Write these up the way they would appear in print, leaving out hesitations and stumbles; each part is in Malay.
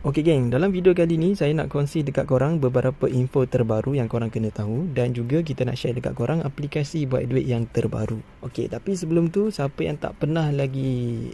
Okey geng, dalam video kali ni saya nak kongsi dekat korang beberapa info terbaru yang korang kena tahu dan juga kita nak share dekat korang aplikasi buat duit yang terbaru. Okey, tapi sebelum tu siapa yang tak pernah lagi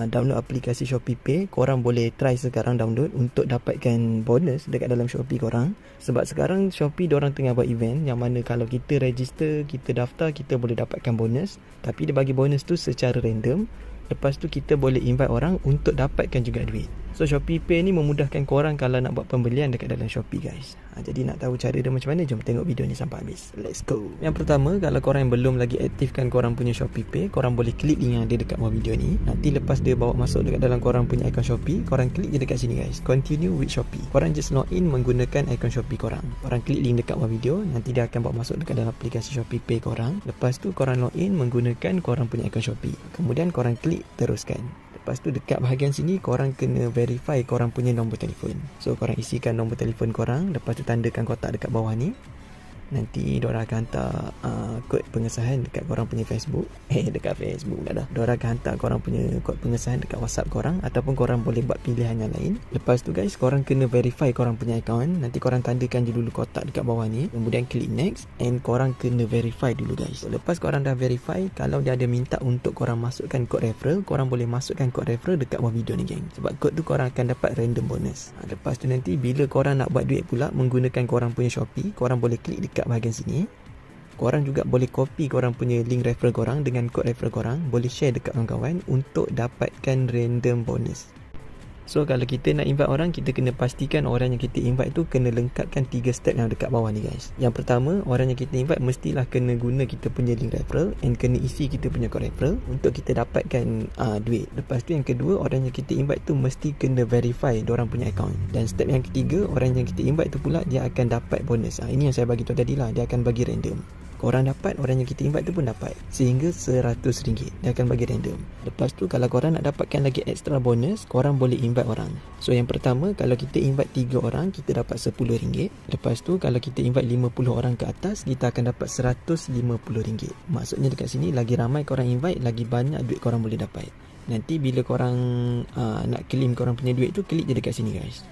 download aplikasi ShopeePay, korang boleh try sekarang download untuk dapatkan bonus dekat dalam Shopee korang. Sebab sekarang Shopee diorang tengah buat event yang mana kalau kita register, kita daftar, kita boleh dapatkan bonus. Tapi dia bagi bonus tu secara random. Lepas tu kita boleh invite orang untuk dapatkan juga duit. So ShopeePay ni memudahkan korang kalau nak buat pembelian dekat dalam Shopee guys. Jadi nak tahu cara dia macam mana, jom tengok video ni sampai habis. Let's go. Yang pertama, kalau korang yang belum lagi aktifkan korang punya ShopeePay, korang boleh klik link yang ada dekat bawah video ni. Nanti lepas dia bawa masuk dekat dalam korang punya akaun Shopee, korang klik je dekat sini guys, continue with Shopee. Korang just login menggunakan akaun Shopee korang. Korang klik link dekat bawah video, nanti dia akan bawa masuk dekat dalam aplikasi ShopeePay korang. Lepas tu korang login menggunakan korang punya akaun Shopee. Kemudian korang klik teruskan. Lepas tu dekat bahagian sini korang kena verify korang punya nombor telefon. So korang isikan nombor telefon korang, lepas tu tandakan kotak dekat bawah ni. Nanti diorang akan hantar kod pengesahan dekat korang punya Facebook. Dekat Facebook dah. Diorang akan hantar korang punya kod pengesahan dekat WhatsApp korang, ataupun korang boleh buat pilihan yang lain. Lepas tu guys, korang kena verify korang punya account. Nanti korang tandakan je dulu kotak dekat bawah ni. Kemudian klik next, and korang kena verify dulu guys. So, lepas korang dah verify, kalau dia ada minta untuk korang masukkan kod referral, korang boleh masukkan kod referral dekat bawah video ni geng. Sebab kod tu korang akan dapat random bonus. Lepas tu nanti bila korang nak buat duit pula menggunakan korang punya Shopee, korang boleh klik dekat bahagian sini. Korang juga boleh copy korang punya link referral korang dengan kod referral korang, boleh share dekat kawan-kawan untuk dapatkan random bonus. So kalau kita nak invite orang, kita kena pastikan orang yang kita invite tu kena lengkapkan 3 step yang dekat bawah ni guys. Yang pertama, orang yang kita invite mestilah kena guna kita punya link referral and kena isi kita punya kod referral untuk kita dapatkan duit. Lepas tu yang kedua, orang yang kita invite tu mesti kena verify diorang punya account. Dan step yang ketiga, orang yang kita invite tu pula dia akan dapat bonus. Ini yang saya bagi tahu tadi lah, dia akan bagi random. Korang dapat, orang yang kita invite tu pun dapat, sehingga RM100 dia akan bagi random. Lepas tu kalau korang nak dapatkan lagi extra bonus, korang boleh invite orang. So yang pertama, kalau kita invite 3 orang, kita dapat RM10. Lepas tu kalau kita invite 50 orang ke atas, kita akan dapat RM150. Maksudnya dekat sini, lagi ramai korang invite, lagi banyak duit korang boleh dapat. Nanti bila korang nak claim korang punya duit tu, klik je dekat sini guys.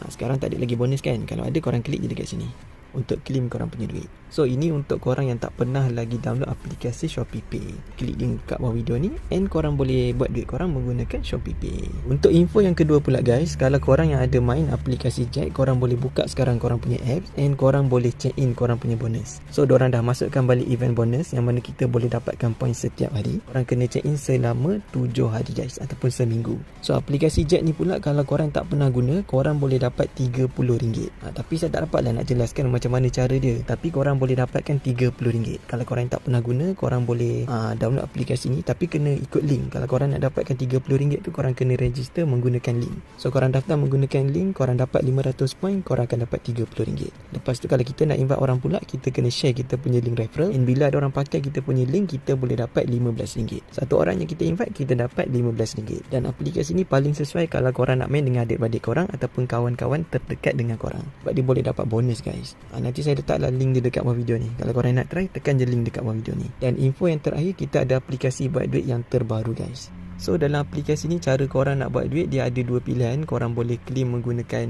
Sekarang tak ada lagi bonus kan? Kalau ada, korang klik je dekat sini untuk claim korang punya duit. So ini untuk korang yang tak pernah lagi download aplikasi ShopeePay. Klik link kat bawah video ni and korang boleh buat duit korang menggunakan ShopeePay. Untuk info yang kedua pula guys, kalau korang yang ada main aplikasi Jack, korang boleh buka sekarang korang punya apps and korang boleh check in korang punya bonus. So diorang dah masukkan balik event bonus yang mana kita boleh dapatkan poin setiap hari. Korang kena check in selama 7 hari guys, ataupun seminggu. So aplikasi Jack ni pula kalau korang tak pernah guna, korang boleh dapat RM30. Tapi saya tak dapat lah nak jelaskan macam mana cara dia. Tapi korang boleh dapatkan RM30. Kalau korang tak pernah guna, korang boleh download aplikasi ni, tapi kena ikut link. Kalau korang nak dapatkan RM30 tu, korang kena register menggunakan link. So korang daftar menggunakan link, korang dapat 500 poin, korang akan dapat RM30. Lepas tu kalau kita nak invite orang pula, kita kena share kita punya link referral, and bila ada orang pakai kita punya link, kita boleh dapat RM15. Satu orang yang kita invite, kita dapat RM15. Dan aplikasi ni paling sesuai kalau korang nak main dengan adik-beradik korang ataupun kawan-kawan terdekat dengan korang, sebab dia boleh dapat bonus guys. Nanti saya letaklah link dia dekat bawah video ni. Kalau korang nak try, tekan je link dekat bawah video ni. Dan info yang terakhir, kita ada aplikasi buat duit yang terbaru guys. So dalam aplikasi ni, cara korang nak buat duit, dia ada 2 pilihan. Korang boleh claim menggunakan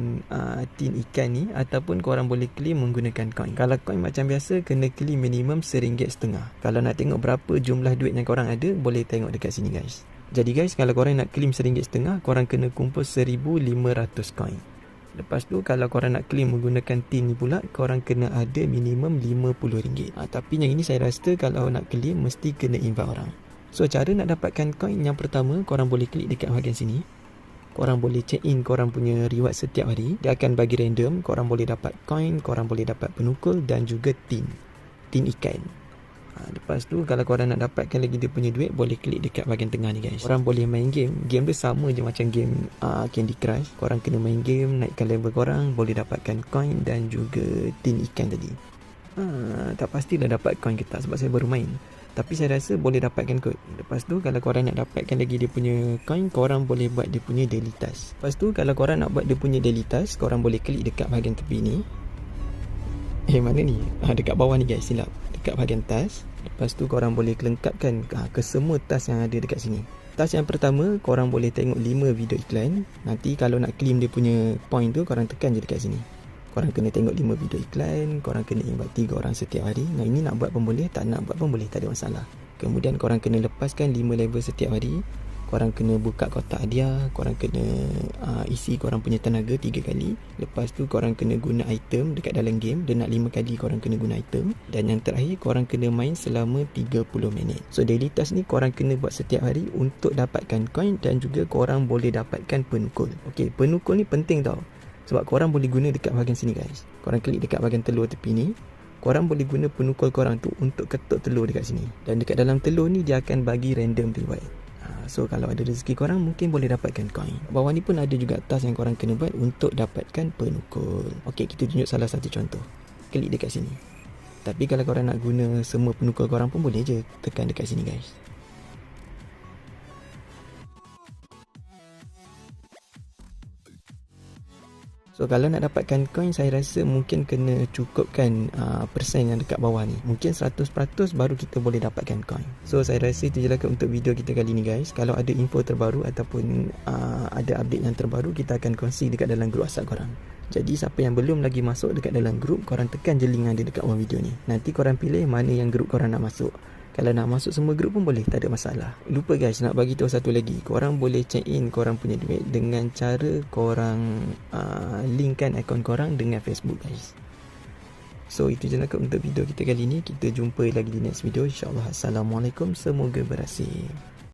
tin ikan ni, ataupun korang boleh claim menggunakan coin. Kalau coin macam biasa, kena claim minimum RM1.50. Kalau nak tengok berapa jumlah duit yang korang ada, boleh tengok dekat sini guys. Jadi guys, kalau korang nak claim RM1.50, korang kena kumpul 1,500 coin. Lepas tu kalau korang nak claim menggunakan tin ni pula, korang kena ada minimum RM50. Tapi yang ini saya rasa kalau nak claim mesti kena invite orang. So cara nak dapatkan coin, yang pertama, korang boleh klik dekat bahagian sini. Korang boleh check in korang punya reward setiap hari. Dia akan bagi random. Korang boleh dapat coin, korang boleh dapat penukul dan juga tin ikan. Lepas tu kalau korang nak dapatkan lagi dia punya duit, boleh klik dekat bahagian tengah ni guys. Korang boleh main game. Game dia sama je macam game Candy Crush. Korang kena main game, naikkan level korang, boleh dapatkan coin dan juga tin ikan tadi. Tak pastilah dapat coin ke tak sebab saya baru main, tapi saya rasa boleh dapatkan kot. Lepas tu kalau korang nak dapatkan lagi dia punya coin, korang boleh buat dia punya daily task. Lepas tu kalau korang nak buat dia punya daily task, korang boleh klik dekat bahagian tepi ni. Mana ni? Dekat bawah ni guys, silap. Dekat bahagian task. Lepas tu korang boleh lengkapkan ke semua task yang ada dekat sini. Task yang pertama, korang boleh tengok 5 video iklan. Nanti kalau nak claim dia punya point tu, korang tekan je dekat sini. Korang kena tengok 5 video iklan, korang kena invite 3 orang setiap hari. Yang ini nak buat pun boleh, tak nak buat pun boleh, tak ada masalah. Kemudian korang kena lepaskan 5 level setiap hari. Korang kena buka kotak hadiah, korang kena isi korang punya tenaga 3 kali. Lepas tu korang kena guna item dekat dalam game. Dia nak 5 kali korang kena guna item. Dan yang terakhir, korang kena main selama 30 minit. So daily task ni korang kena buat setiap hari untuk dapatkan coin dan juga korang boleh dapatkan penukul. Okay, penukul ni penting tau. Sebab korang boleh guna dekat bahagian sini guys. Korang klik dekat bahagian telur tepi ni. Korang boleh guna penukul korang tu untuk ketuk telur dekat sini. Dan dekat dalam telur ni dia akan bagi random reward. So kalau ada rezeki korang mungkin boleh dapatkan coin. Bawah ni pun ada juga task yang korang kena buat untuk dapatkan penukul. Okey, kita tunjuk salah satu contoh. Klik dekat sini. Tapi kalau korang nak guna semua penukul korang pun boleh je. Tekan dekat sini guys. So kalau nak dapatkan coin, saya rasa mungkin kena cukupkan persen yang dekat bawah ni. Mungkin 100% baru kita boleh dapatkan coin. So saya rasa itu je lah untuk video kita kali ni guys. Kalau ada info terbaru ataupun ada update yang terbaru, kita akan kongsi dekat dalam grup WhatsApp korang. Jadi siapa yang belum lagi masuk dekat dalam grup, korang tekan je link yang ada dekat bawah video ni. Nanti korang pilih mana yang grup korang nak masuk. Kalau nak masuk semua grup pun boleh, tak ada masalah. Lupa guys, nak bagi tahu satu lagi. Korang boleh check in korang punya duit dengan cara korang linkkan akaun korang dengan Facebook guys. So itu je lah untuk video kita kali ni. Kita jumpa lagi di next video. InsyaAllah. Assalamualaikum. Semoga berhasil.